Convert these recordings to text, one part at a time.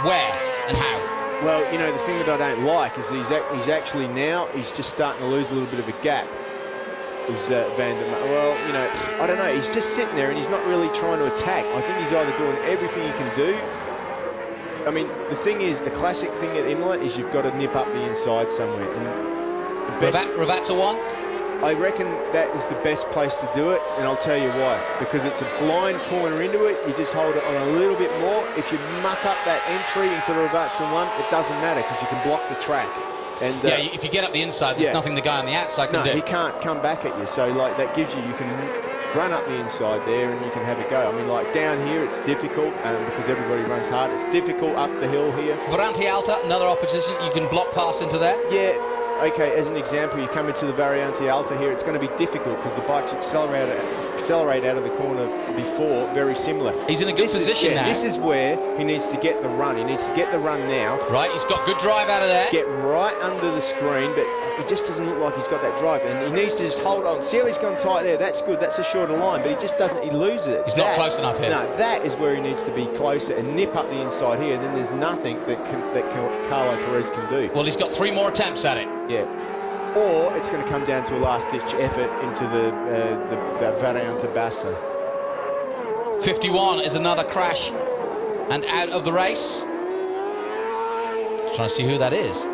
Where and how? Well, you know, the thing that I don't like is he's actually now, he's just starting to lose a little bit of a gap. Is Van der Mark. Well, you know, I don't know. He's just sitting there and he's not really trying to attack. I think he's either doing everything he can do. I mean, the thing is, the classic thing at Imola is you've got to nip up the inside somewhere. And the best, Ravazza won? I reckon that is the best place to do it, and I'll tell you why. Because it's a blind corner into it, you just hold it on a little bit more. If you muck up that entry into the Ravazza one, it doesn't matter because you can block the track. And, yeah, if you get up the inside, there's nothing the guy on the outside can do. No, he can't come back at you. So, like, that gives you can run up the inside there and you can have a go. I mean, like, down here, it's difficult because everybody runs hard. It's difficult up the hill here. Variante Alta, another opposition. You can block pass into there. Yeah. Okay, as an example, you come into the Variante Alta here, it's going to be difficult because the bikes accelerate out of the corner before, very similar. He's in a good position now. This is where he needs to get the run. He needs to get the run now. Right, he's got good drive out of there. Get right under the screen, but he just doesn't look like he's got that drive. And he needs to just hold on. See how he's gone tight there? That's good. That's a shorter line, but he just doesn't. He loses it. He's not close enough here. No, that is where he needs to be closer and nip up the inside here. Then there's nothing that Carlo Perez can do. Well, he's got 3 more attempts at it. Yeah. Or it's going to come down to a last-ditch effort into the Variante Bassa. 51 is another crash and out of the race. Just trying to see who that is.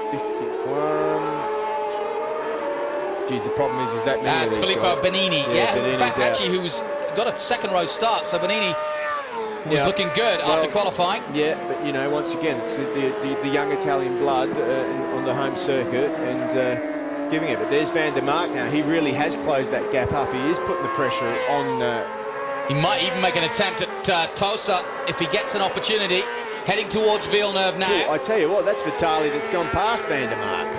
51. Geez, the problem is that many It's of these Filippo guys. Benini. Yeah, in fact, actually, who's got a second-row start. So Benini was looking good after qualifying. Yeah, but you know, once again, it's the young Italian blood on the home circuit and giving it. But there's Van der Mark now. He really has closed that gap up. He is putting the pressure on. He might even make an attempt at Tosa if he gets an opportunity. Heading towards Villeneuve now. I tell you what, that's Vitali that's gone past Van der Mark.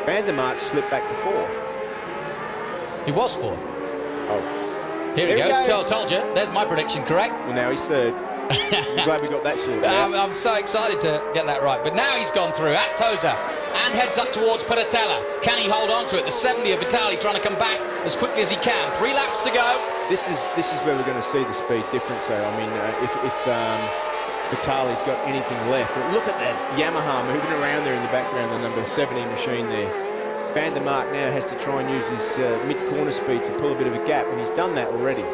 Van der Mark slipped back to 4th. He was 4th. Oh. Here he goes. Told you. There's my prediction correct. Well, now he's 3rd. I'm glad we got that sorted out. I'm so excited to get that right. But now he's gone through at Tosa and heads up towards Paratella. Can he hold on to it? The 70 of Vitali trying to come back as quickly as he can. 3 laps to go. This is where we're going to see the speed difference, though. I mean, if Vitali's got anything left. Look at that Yamaha moving around there in the background, the number 17 machine there. Van der Mark now has to try and use his mid-corner speed to pull a bit of a gap, and he's done that already.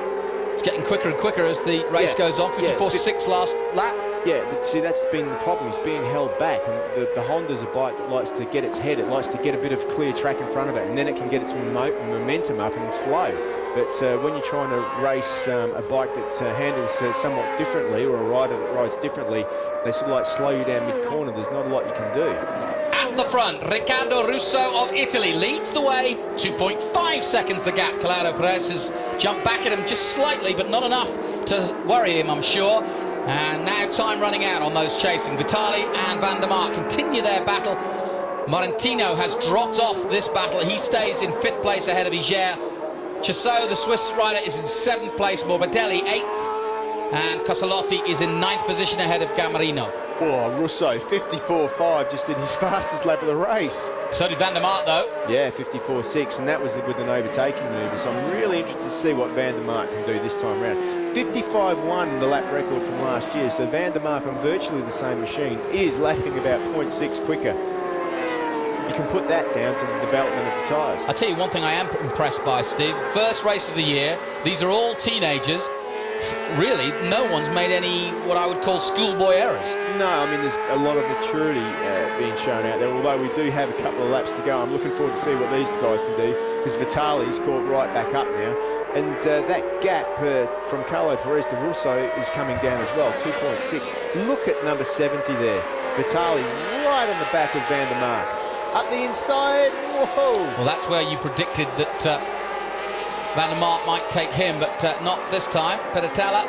It's getting quicker and quicker as the race goes on. 54.6 last lap. Yeah, but see, that's been the problem. He's being held back, and the Honda's a bike that likes to get its head. It likes to get a bit of clear track in front of it, and then it can get its momentum up and its flow. But when you're trying to race a bike that handles somewhat differently, or a rider that rides differently, they sort of like slow you down mid-corner. There's not a lot you can do. At the front, Riccardo Russo of Italy leads the way. 2.5 seconds the gap. Claudio Perez has jumped back at him just slightly, but not enough to worry him, I'm sure. And now time running out on those chasing. Vitali and Van der Mark continue their battle. Marantino has dropped off this battle. He stays in 5th place ahead of Iger. Chassot, the Swiss rider, is in 7th place. Morbidelli, 8th. And Cosalotti is in 9th position ahead of Camarino. Oh, Russo, 54.5, just did his fastest lap of the race. So did Van der Mark, though. Yeah, 54.6, and that was with an overtaking manoeuvre. So I'm really interested to see what Van der Mark can do this time around. 55.1, the lap record from last year. So Van der Mark on virtually the same machine is lapping about 0.6 quicker. You can put that down to the development of the tyres. I'll tell you one thing I am impressed by, Steve. First race of the year. These are all teenagers. Really, no one's made any what I would call schoolboy errors. No, I mean, there's a lot of maturity being shown out there, although we do have a couple of laps to go. I'm looking forward to see what these guys can do, because Vitali's caught right back up now. And that gap from Carlo Perez to Russo is coming down as well, 2.6. Look at number 70 there. Vitali right on the back of Van der Mark. Up the inside, whoa! Well, that's where you predicted that Van der Mark might take him, but not this time. Paratella,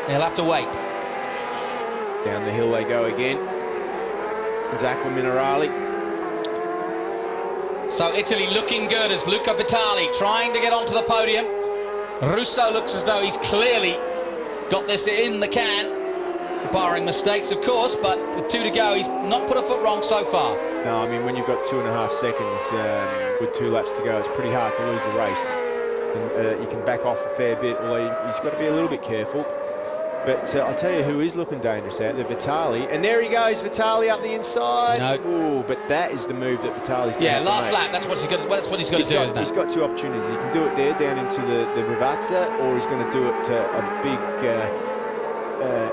he'll have to wait. Down the hill they go again. It's Aqua Minerale. So Italy looking good as Luca Vitali trying to get onto the podium. Russo looks as though he's clearly got this in the can, barring mistakes, of course, but with 2 to go, he's not put a foot wrong so far. No, I mean, when you've got 2.5 seconds with 2 laps to go, it's pretty hard to lose a race. And, you can back off a fair bit, although he's got to be a little bit careful. But I'll tell you who is looking dangerous out there, Vitali. And there he goes, Vitali up the inside. No. Ooh, but that is the move that Vitali's going to make. last lap. That's what he's got to do, isn't it? He's got two opportunities. He can do it there, down into the Ravazza, or he's going to do it a big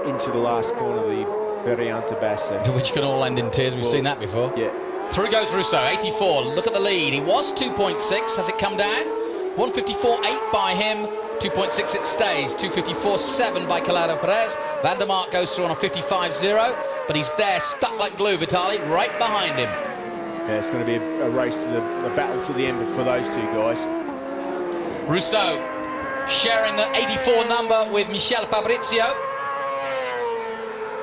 into the last corner of the Variante Bassa. Which can all end in tears. We've seen that before. Yeah. Through goes Russo, 84. Look at the lead. He was 2.6. Has it come down? 154.8 by him. 2.6 it stays. 254.7 by Calado Perez. Van der Mark goes through on a 55.0, but he's there, stuck like glue, Vitali, right behind him. Yeah, it's going to be a race to the battle to the end for those two guys. Russo sharing the 84 number with Michel Fabrizio.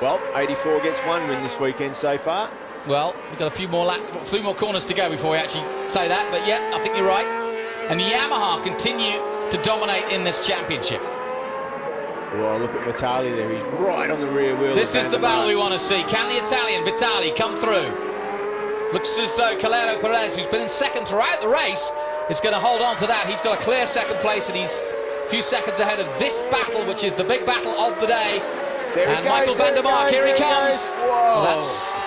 Well, 84 gets one win this weekend so far. Well, we've got a few more corners to go before we actually say that, but yeah, I think you're right. And Yamaha continue to dominate in this championship. Well, look at Vitali there. He's right on the rear wheel. This is the battle we want to see. Can the Italian Vitali come through? Looks as though Calado Perez, who's been in second throughout the race, is going to hold on to that. He's got a clear second place, and he's a few seconds ahead of this battle, which is the big battle of the day. There he and goes, Michael van der Mark, here he comes. Whoa.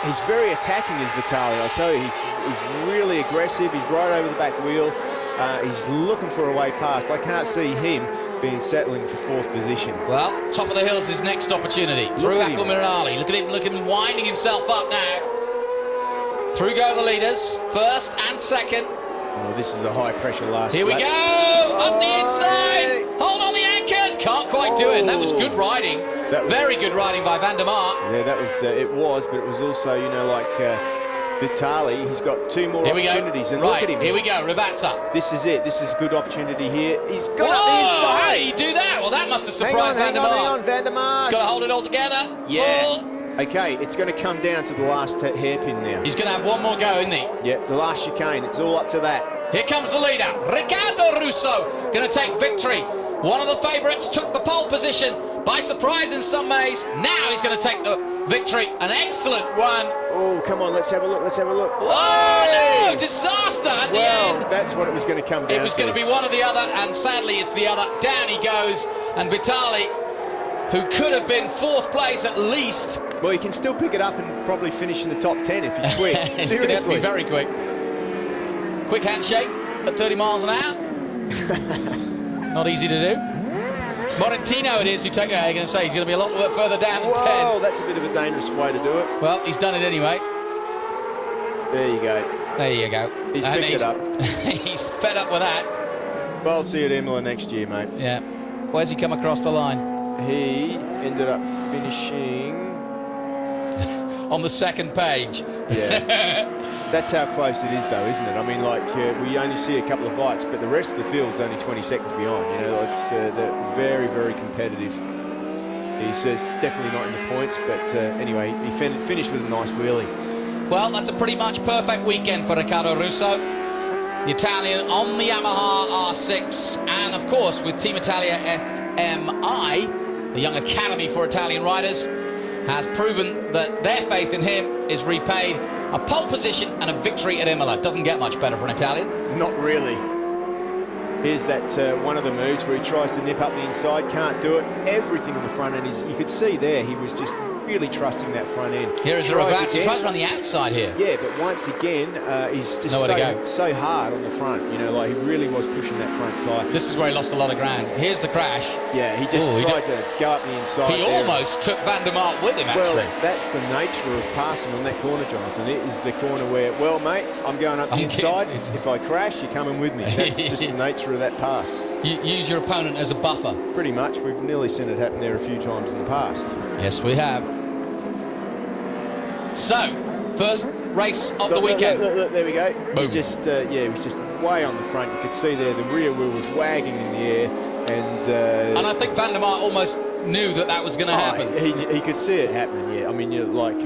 He's very attacking, is Vitali. I'll tell you, he's really aggressive. He's right over the back wheel. He's looking for a way past. I can't see him being settling for fourth position. Well, top of the hills is next opportunity. Through Aqua Minerali. Look at him winding himself up now. Through go the leaders, first and second. Oh, this is a high pressure last Here we lap. go! Up the inside! Hold on the anchors! Can't quite do it. That was good riding. Very good riding by Van der Mark. Yeah, that was, but it was also, you know, like Vitali, he's got two more opportunities. And look at him. Here we go, Ravazza. This is it. This is a good opportunity here. He's got Whoa, up the inside. how did he do that? Well, that must have surprised Van der Mark. Hang on, Van der Mark. He's got to hold it all together. Yeah. Oh. Okay, it's going to come down to the last hairpin now. He's going to have one more go, isn't he? Yeah, the last chicane. It's all up to that. Here comes the leader, Riccardo Russo, going to take victory. One of the favourites took the pole position by surprise in some ways. Now he's going to take the victory. An excellent run. Oh, come on, let's have a look, let's have a look. Oh, no, disaster at the end. Well, that's what it was going to come down to. It was going to be one or the other, and sadly it's the other. Down he goes, and Vitali, who could have been fourth place at least. Well, he can still pick it up and probably finish in the top 10 if he's quick. He's Seriously. going to have to be very quick. Quick handshake at 30 miles an hour. Not easy to do. Morentino it is who take. You're going to say he's going to be a lot further down than 10. Oh, that's a bit of a dangerous way to do it. Well, he's done it anyway. There you go. There you go. He's picked it up. He's fed up with that. Well, I'll see you at Imola next year, mate. Yeah. Where's he come across the line? He ended up finishing on the second page. Yeah. That's how close it is, though, isn't it? I mean, like, we only see a couple of bikes, but the rest of the field's only 20 seconds behind. You know, it's they're very, very competitive. He's definitely not in the points, but anyway, he finished with a nice wheelie. Well, that's a pretty much perfect weekend for Riccardo Russo. The Italian on the Yamaha R6, and of course with Team Italia FMI, the young academy for Italian riders, has proven that their faith in him is repaid. A pole position and a victory at Imola. Doesn't get much better for an Italian. Not really. Here's that one of the moves where he tries to nip up the inside, can't do it. Everything on the front end, you could see there he was just really trusting that front end. Here is Ravazza. He tries around the outside here. Yeah, but once again, he's just so hard on the front. You know, like he really was pushing that front tyre. This is where he lost a lot of ground. Here's the crash. Yeah, he just tried to go up the inside. He almost took Van der Mark with him, actually. Well, that's the nature of passing on that corner, Jonathan. It is the corner where, well, mate, I'm going up the inside. If I crash, you're coming with me. That's just the nature of that pass. You use your opponent as a buffer. Pretty much. We've nearly seen it happen there a few times in the past. Yes, we have. So, first race of the weekend. Look, there we go. Boom. He just, he was just way on the front. You could see there the rear wheel was wagging in the air, and I think Van der Mark almost knew that was going to happen. He could see it happening. Yeah, I mean, like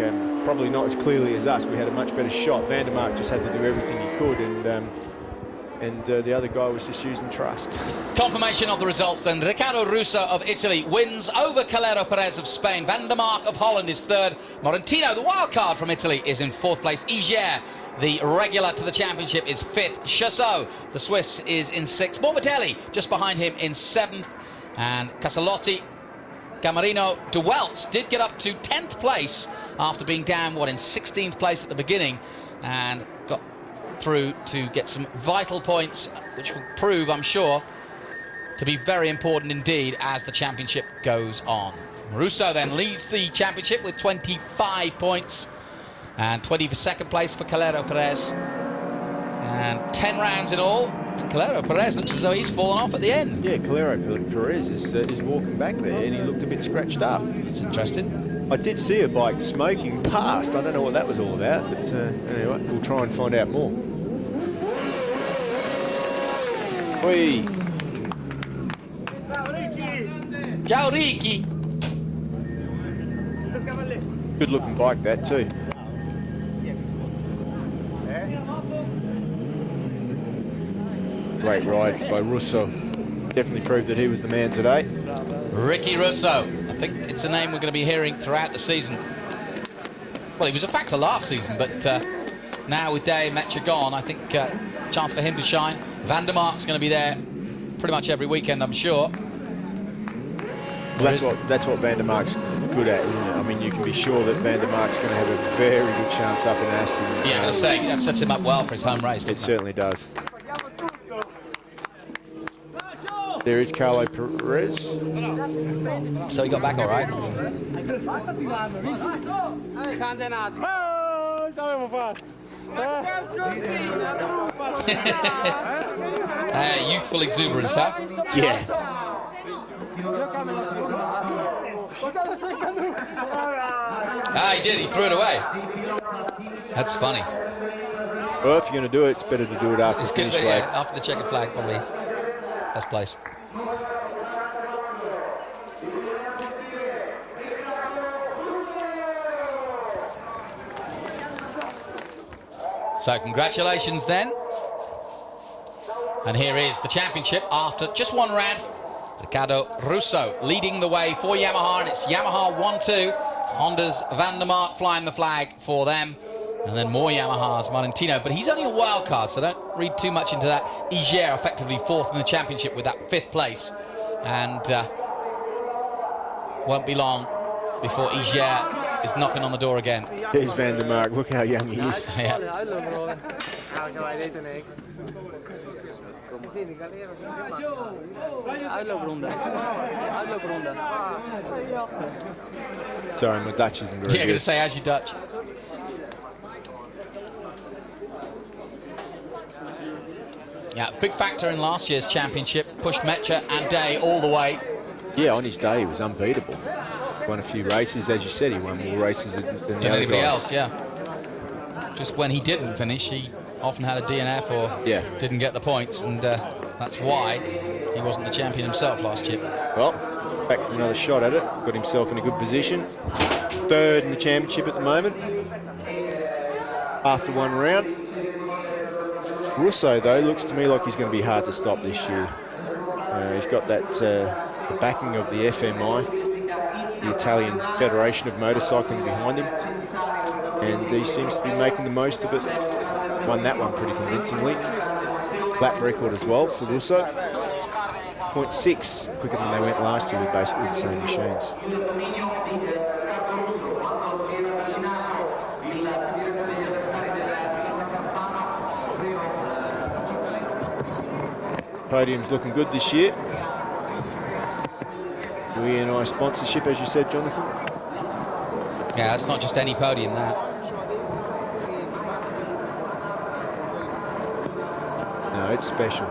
probably not as clearly as us. We had a much better shot. Van der Mark just had to do everything he could, and the other guy was just using trust. Confirmation of the results then. Riccardo Russo of Italy wins over Calero Perez of Spain. Van der Mark of Holland is third. Morentino, the wild card from Italy, is in fourth place. Iger, the regular to the championship, is fifth. Chassot, the Swiss, is in sixth. Morbidelli, just behind him, in seventh. And Casalotti Camarino de Welts did get up to 10th place after being down, in 16th place at the beginning, and got through to get some vital points, which will prove, I'm sure, to be very important indeed as the championship goes on. Russo then leads the championship with 25 points, and 20 for second place for Calero Perez, and 10 rounds in all. And Calero Perez looks as though he's fallen off at the end. Yeah, Calero Perez is walking back there, and he looked a bit scratched up. That's interesting. I did see a bike smoking past. I don't know what that was all about, but anyway, we'll try and find out more. Oi. Ciao, Ricky. Good looking bike, that too. Great ride by Russo. Definitely proved that he was the man today. Ricky Russo. I think it's a name we're going to be hearing throughout the season. Well, he was a factor last season, but now with Day and Metcha gone, I think chance for him to shine. Van der Mark's going to be there pretty much every weekend, I'm sure. Well, that's what Van der Mark's good at, isn't it? I mean, you can be sure that Van der Mark's going to have a very good chance up in Assen. Yeah, I'm going to say, that sets him up well for his home race. It certainly does. There is Carlo Perez. So he got back all right. Youthful exuberance, huh? Yeah. He did. He threw it away. That's funny. Well, if you're going to do it, it's better to do it after the finish flag. Yeah, after the checkered flag, probably best place. So congratulations then. And here is the championship after just one round. Ricardo Russo leading the way for Yamaha, and it's Yamaha 1-2. Honda's Van der Mark flying the flag for them. And then more Yamahas, Martino, but he's only a wild card, so don't read too much into that. Iger effectively fourth in the championship with that 5th place. And won't be long before Iger is knocking on the door again. Here's Van der Mark. Look how young he is. Yeah. Sorry, my Dutch isn't very Yeah, I'm going to say, as you Dutch. Yeah, big factor in last year's championship. Pushed Metcha and Day all the way. Yeah, on his day, he was unbeatable. Won a few races, as you said. He won more races than the other anybody guys. else, yeah. Just when he didn't finish, he often had a DNF or didn't get the points, and that's why he wasn't the champion himself last year. Well, back for another shot at it. Got himself in a good position. 3rd in the championship at the moment. After one round. Russo, though, looks to me like he's going to be hard to stop this year. He's got that the backing of the FMI, the Italian Federation of Motorcycling, behind him, and he seems to be making the most of it. Won that one pretty convincingly. Lap record as well for Russo. 0.6 quicker than they went last year with basically the same machines. Podium's looking good this year. UEM sponsorship, as you said, Jonathan. Yeah, it's not just any podium, that. No, it's special.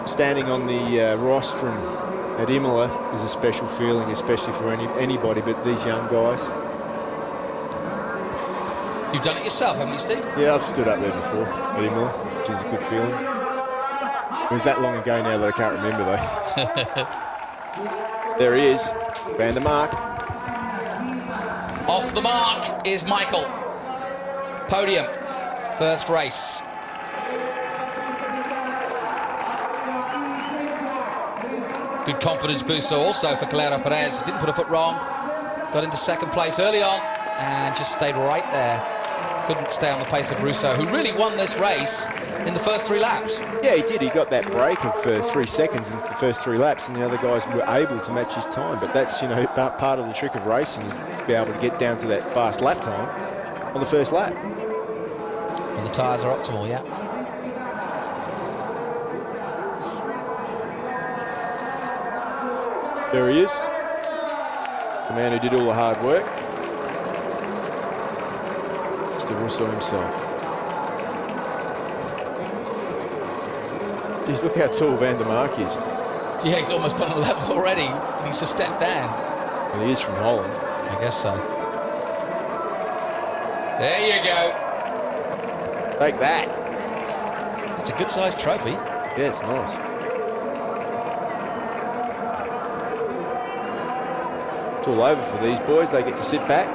Standing on the rostrum at Imola is a special feeling, especially for anybody but these young guys. You've done it yourself, haven't you, Steve? Yeah, I've stood up there before at Imola, which is a good feeling. It was that long ago now that I can't remember, though. There he is, Van der Mark. Off the mark is Michael. Podium, first race. Good confidence boost also for Calero Perez. Didn't put a foot wrong. Got into second place early on and just stayed right there. couldn't stay on the pace of Russo, who really won this race in the first 3 laps. Yeah, he did. He got that break of 3 seconds in the first 3 laps, and the other guys were able to match his time. But that's, you know, part of the trick of racing is to be able to get down to that fast lap time on the first lap. And the tyres are optimal, yeah. There he is, the man who did all the hard work. Mr. Russo himself. Geez, look how tall Van der Mark is. Yeah, he's almost on a level already. He's a step down. And he is from Holland. I guess so. There you go. Take that. It's a good-sized trophy. Yeah, it's nice. It's all over for these boys. They get to sit back,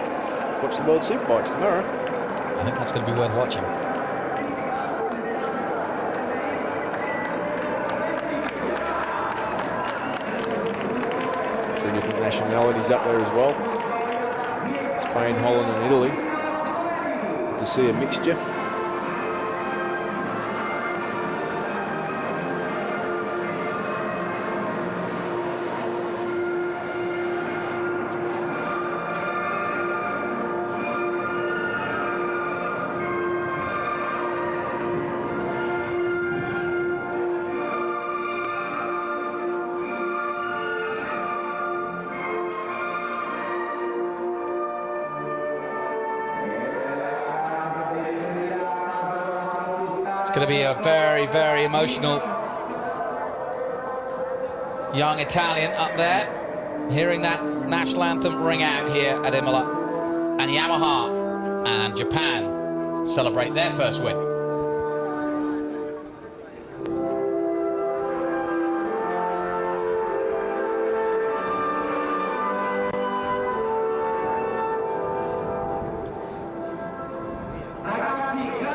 watch the World Superbikes tomorrow. I think that's going to be worth watching. 3 different nationalities up there as well. Spain, Holland and Italy. Good to see a mixture. It's going to be a very, very emotional young Italian up there, hearing that national anthem ring out here at Imola. And Yamaha and Japan celebrate their first win.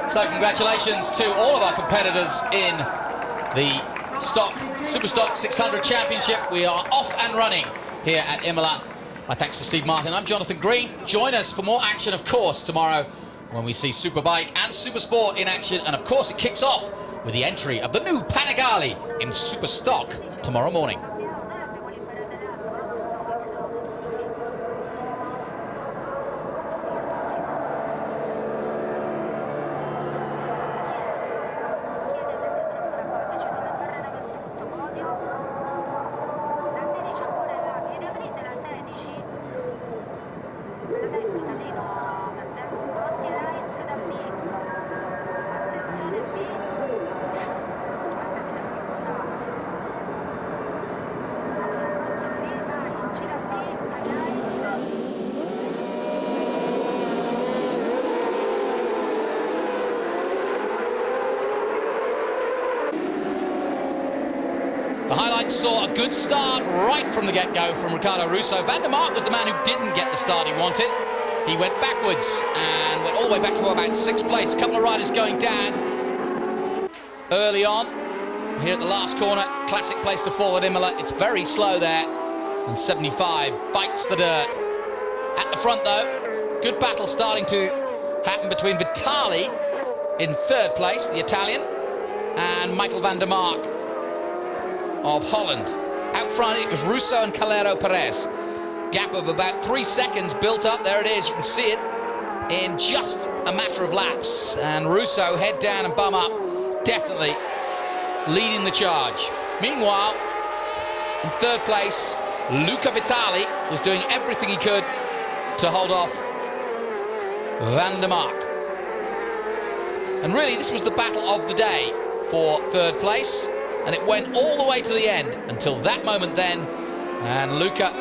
So congratulations to all of our competitors in the Superstock 600 Championship. We are off and running here at Imola. My thanks to Steve Martin. I'm Jonathan Green. Join us for more action, of course, tomorrow when we see Superbike and Supersport in action. And of course, it kicks off with the entry of the new Panigale in Superstock tomorrow morning. The highlights saw a good start right from the get-go from Riccardo Russo. Van der Mark was the man who didn't get the start he wanted. He went backwards and went all the way back to about 6th place. A couple of riders going down early on. Here at the last corner, classic place to fall at Imola. It's very slow there, and 75 bites the dirt. At the front, though, good battle starting to happen between Vitali in 3rd place, the Italian, and Michael van der Mark of Holland. Out front, it was Russo and Calero Perez. Gap of about 3 seconds built up. There it is. You can see it in just a matter of laps. And Russo, head down and bum up, definitely leading the charge. Meanwhile, in 3rd place, Luca Vitali was doing everything he could to hold off Van der Mark. And really, this was the battle of the day for 3rd place. And it went all the way to the end until that moment then. And Luca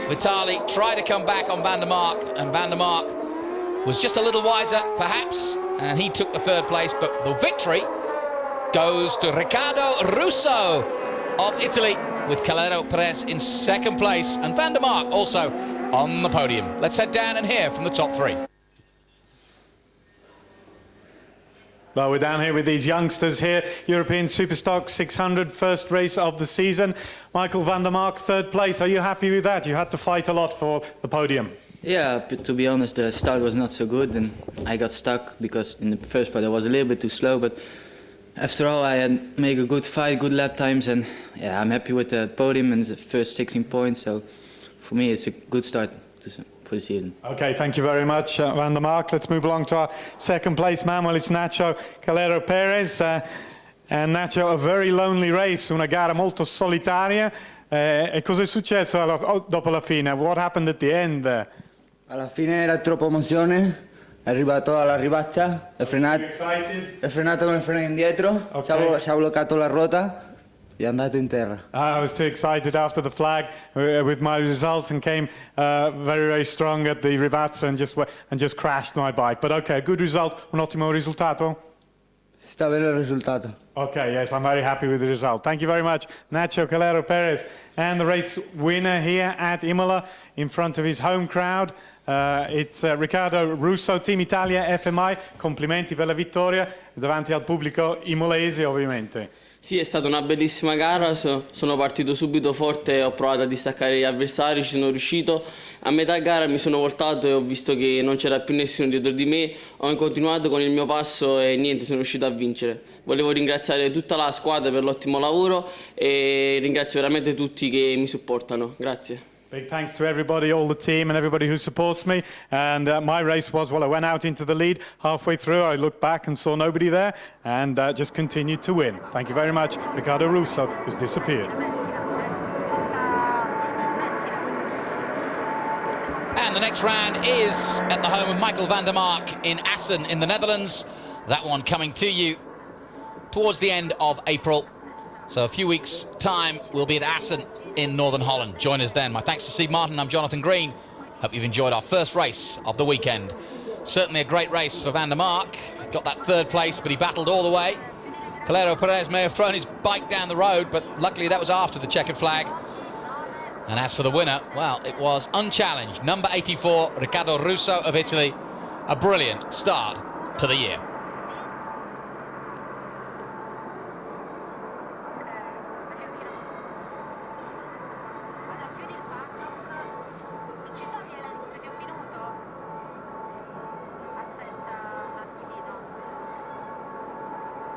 Vitali tried to come back on Van der Mark, and Van der Mark was just a little wiser, perhaps, and he took the 3rd place. But the victory goes to Riccardo Russo of Italy, with Calero Perez in 2nd place, and Van der Mark also on the podium. Let's head down and hear from the top 3. Well, we're down here with these youngsters here. European Superstock 600, first race of the season. Michael van der Mark, 3rd place. Are you happy with that? You had to fight a lot for the podium. Yeah, to be honest, the start was not so good and I got stuck because in the first part I was a little bit too slow, but after all I had made a good fight, good lap times, and yeah, I'm happy with the podium and the first 16 points, so for me it's a good start for the season. Okay, thank you very much, Van der Mark. Let's move along to our second place man. Well, it's Nacho Calero Perez. And Nacho, a very lonely race, una gara molto solitaria. E cosa è successo dopo la fine? What happened at the end? Alla fine era troppa emozione, è arrivato alla ribaccia, è frenato con il freno indietro, Okay. si è bloccato la ruota e è andato in terra. I was too excited after the flag with my results and came very, very strong at the ribazza and just crashed my bike. But okay, a good result, un ottimo risultato? Sta bene il risultato. Okay, yes, I'm very happy with the result. Thank you very much, Nacho Calero Perez. And the race winner here at Imola in front of his home crowd. It's Riccardo Russo, Team Italia FMI. Complimenti per la vittoria davanti al pubblico imolese, ovviamente. Sì, è stata una bellissima gara, sono partito subito forte, ho provato a distaccare gli avversari, ci sono riuscito. A metà gara mi sono voltato e ho visto che non c'era più nessuno dietro di me, ho continuato con il mio passo e niente, sono riuscito a vincere. Volevo ringraziare tutta la squadra per l'ottimo lavoro e ringrazio veramente tutti che mi supportano. Grazie. Big thanks to everybody, all the team and everybody who supports me. And my race was, well, I went out into the lead. Halfway through, I looked back and saw nobody there and just continued to win. Thank you very much, Riccardo Russo, who's disappeared. And the next round is at the home of Michael van der Mark in Assen in the Netherlands. That one coming to you towards the end of April. So a few weeks' time, we'll be at Assen in Northern Holland. Join us then. My thanks to Steve Martin. I'm Jonathan Green. Hope you've enjoyed our first race of the weekend. Certainly a great race for van der Mark. Got that third place, but he battled all the way. Calero Perez may have thrown his bike down the road, but luckily that was after the checkered flag. And as for the winner, well, it was unchallenged. Number 84, Riccardo Russo of Italy. A brilliant start to the year.